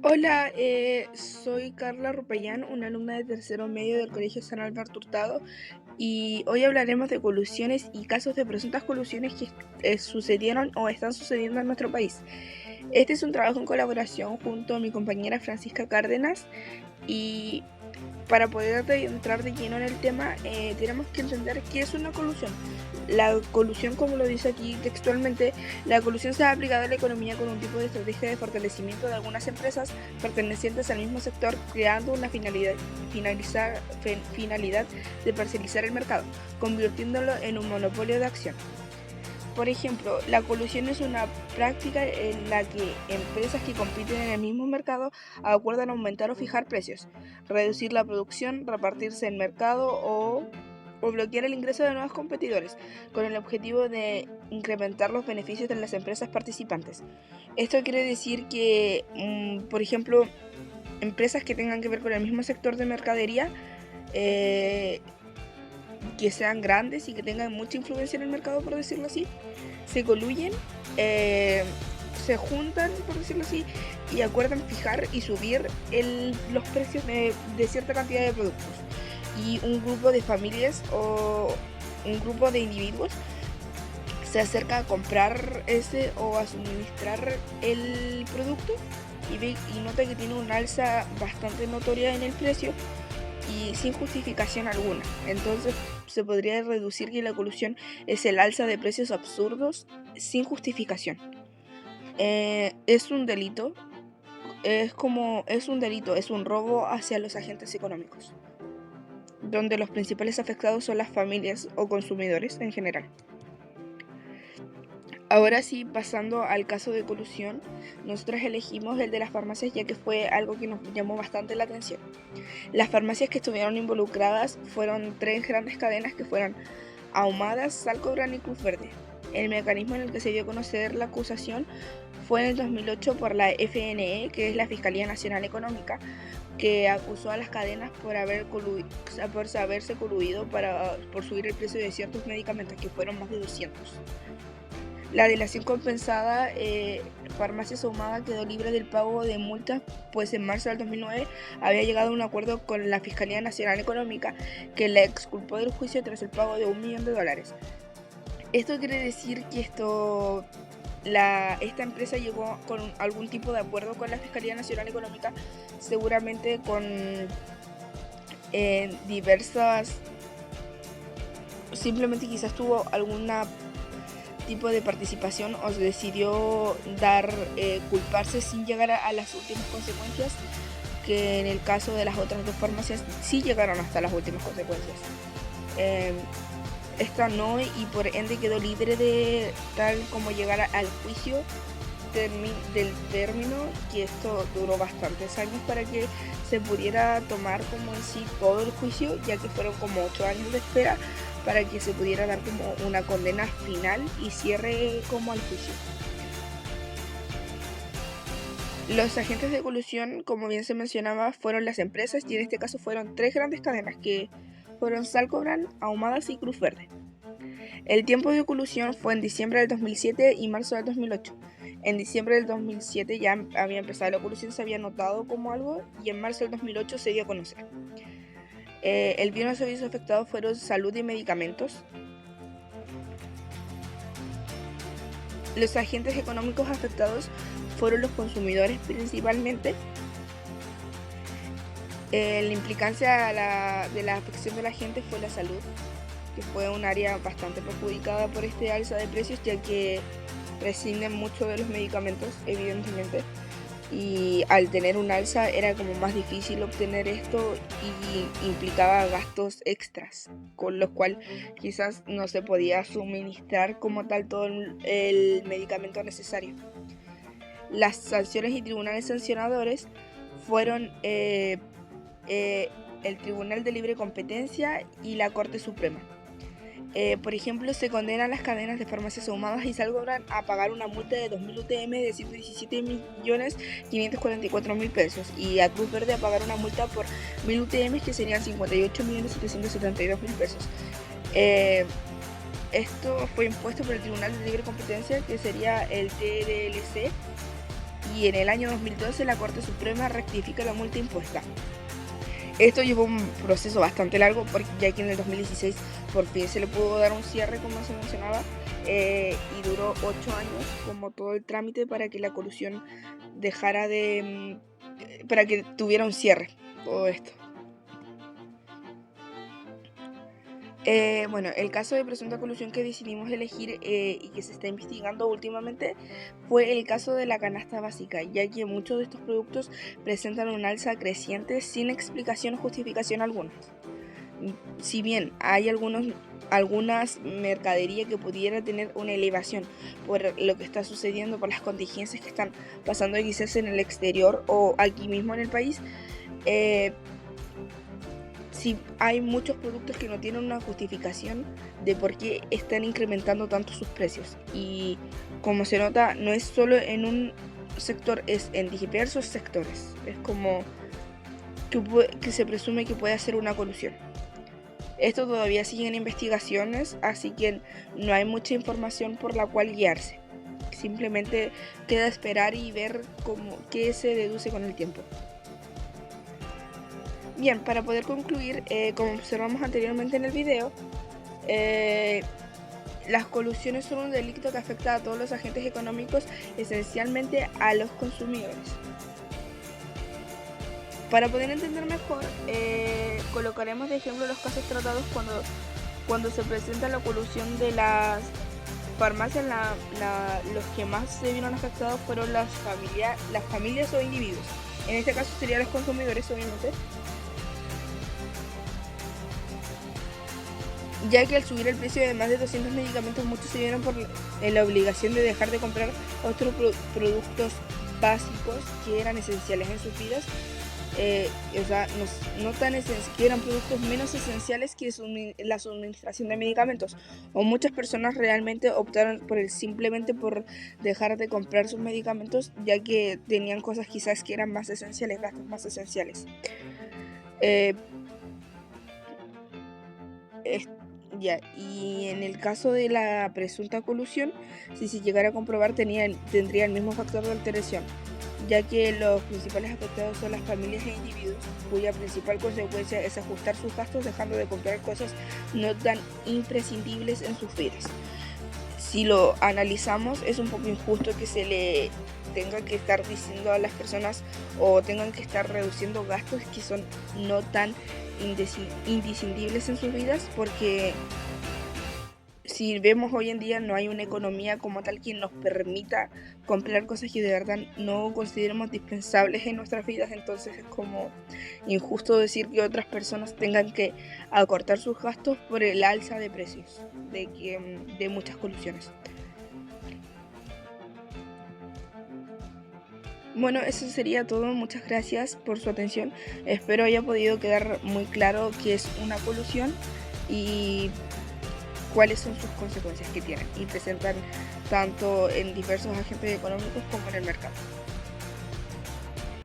Hola, soy Carla Rupayán, una alumna de tercero medio del Colegio San Alberto Hurtado, y hoy hablaremos de colusiones y casos de presuntas colusiones que sucedieron o están sucediendo en nuestro país. Este es un trabajo en colaboración junto a mi compañera Francisca Cárdenas, y para poder entrar de lleno en el tema, tenemos que entender qué es una colusión. La colusión, como lo dice aquí textualmente, la colusión se ha aplicado a la economía con un tipo de estrategia de fortalecimiento de algunas empresas pertenecientes al mismo sector, creando una finalidad de parcializar el mercado, convirtiéndolo en un monopolio de acción. Por ejemplo, la colusión es una práctica en la que empresas que compiten en el mismo mercado acuerdan aumentar o fijar precios, reducir la producción, repartirse el mercado o bloquear el ingreso de nuevos competidores, con el objetivo de incrementar los beneficios de las empresas participantes. Esto quiere decir que, por ejemplo, empresas que tengan que ver con el mismo sector de mercadería, eh, que sean grandes y que tengan mucha influencia en el mercado, por decirlo así, se coluyen, se juntan, por decirlo así, y acuerdan fijar y subir los precios de cierta cantidad de productos. Y un grupo de familias o un grupo de individuos se acerca a comprar ese o a suministrar el producto y nota que tiene un alza bastante notoria en el precio y sin justificación alguna. Entonces se podría reducir que la colusión es el alza de precios absurdos sin justificación. Es un delito, es un robo hacia los agentes económicos, donde los principales afectados son las familias o consumidores en general. Ahora sí, pasando al caso de colusión, nosotros elegimos el de las farmacias ya que fue algo que nos llamó bastante la atención. Las farmacias que estuvieron involucradas fueron tres grandes cadenas que fueron Ahumadas, Salco Gran y Cruz Verde. El mecanismo en el que se dio a conocer la acusación fue en el 2008 por la FNE, que es la Fiscalía Nacional Económica, que acusó a las cadenas por haberse coluido por subir el precio de ciertos medicamentos, que fueron más de 200. La delación compensada, Farmacias Ahumada quedó libre del pago de multas, pues en marzo del 2009 había llegado a un acuerdo con la Fiscalía Nacional Económica que la exculpó del juicio tras el pago de $1 millón. Esto quiere decir que esta empresa llegó con algún tipo de acuerdo con la Fiscalía Nacional Económica, seguramente con diversas, simplemente quizás tuvo alguna tipo de participación o decidió culparse sin llegar a las últimas consecuencias, que en el caso de las otras dos farmacias sí llegaron hasta las últimas consecuencias. Esta no, y por ende quedó libre de tal como llegar al juicio del término, que esto duró bastantes años para que se pudiera tomar como en sí todo el juicio, ya que fueron como 8 años de espera para que se pudiera dar como una condena final y cierre como al juicio. Los agentes de colusión, como bien se mencionaba, fueron las empresas, y en este caso fueron tres grandes cadenas que fueron Salco Gran, Ahumadas y Cruz Verde. El tiempo de colusión fue en diciembre del 2007 y marzo del 2008. En diciembre del 2007 ya había empezado la colusión, se había notado como algo, y en marzo del 2008 se dio a conocer. El bien o servicios afectados fueron salud y medicamentos. Los agentes económicos afectados fueron los consumidores principalmente. La implicancia de la afección de la gente fue la salud, que fue un área bastante perjudicada por este alza de precios, ya que prescinden mucho de los medicamentos, evidentemente, y al tener un alza era como más difícil obtener esto y implicaba gastos extras, con los cuales quizás no se podía suministrar como tal todo el medicamento necesario. Las sanciones y tribunales sancionadores fueron el Tribunal de Libre Competencia y la Corte Suprema. Por ejemplo, se condena a las cadenas de farmacias Ahumadas y Salco Gran a pagar una multa de 2.000 UTM de 117.544.000 pesos, y a Cruz Verde a pagar una multa por 1.000 UTM, que serían 58.772.000 pesos. Esto fue impuesto por el Tribunal de Libre Competencia, que sería el TLC, y en el año 2012 la Corte Suprema rectifica la multa impuesta. Esto llevó un proceso bastante largo, ya que en el 2016 por fin se le pudo dar un cierre, como se mencionaba, y duró 8 años como todo el trámite para que la colusión dejara de... para que tuviera un cierre todo esto. Bueno, el caso de presunta colusión que decidimos elegir y que se está investigando últimamente fue el caso de la canasta básica, ya que muchos de estos productos presentan un alza creciente sin explicación o justificación alguna. Si bien hay algunas mercadería que pudiera tener una elevación por lo que está sucediendo, por las contingencias que están pasando quizás en el exterior o aquí mismo en el país, sí hay muchos productos que no tienen una justificación de por qué están incrementando tanto sus precios. Y como se nota, no es solo en un sector, es en diversos sectores. Es como que se presume que puede ser una colusión. Esto todavía sigue en investigaciones, así que no hay mucha información por la cual guiarse. Simplemente queda esperar y ver qué se deduce con el tiempo. Bien, para poder concluir, como observamos anteriormente en el video, las colusiones son un delito que afecta a todos los agentes económicos, esencialmente a los consumidores. Para poder entender mejor, colocaremos de ejemplo los casos tratados cuando se presenta la colusión de las farmacias. Los que más se vieron afectados fueron las familias o individuos. En este caso serían los consumidores, obviamente, ya que al subir el precio de más de 200 medicamentos, muchos se vieron por la obligación de dejar de comprar otros productos básicos que eran esenciales en sus vidas, no tan esenciales, que eran productos menos esenciales que la suministración de medicamentos. O muchas personas realmente optaron simplemente por dejar de comprar sus medicamentos, ya que tenían cosas quizás que eran más esenciales, gastos más esenciales. Y en el caso de la presunta colusión, si se llegara a comprobar, tendría el mismo factor de alteración, ya que los principales afectados son las familias e individuos, cuya principal consecuencia es ajustar sus gastos dejando de comprar cosas no tan imprescindibles en sus vidas. Si lo analizamos, es un poco injusto que se le tenga que estar diciendo a las personas o tengan que estar reduciendo gastos que son no tan indiscindibles en sus vidas, porque si vemos hoy en día no hay una economía como tal que nos permita comprar cosas que de verdad no consideremos dispensables en nuestras vidas. Entonces es como injusto decir que otras personas tengan que acortar sus gastos por el alza de precios de muchas colusiones. Bueno, eso sería todo. Muchas gracias por su atención. Espero haya podido quedar muy claro qué es una colusión y cuáles son sus consecuencias que tienen y presentan tanto en diversos agentes económicos como en el mercado.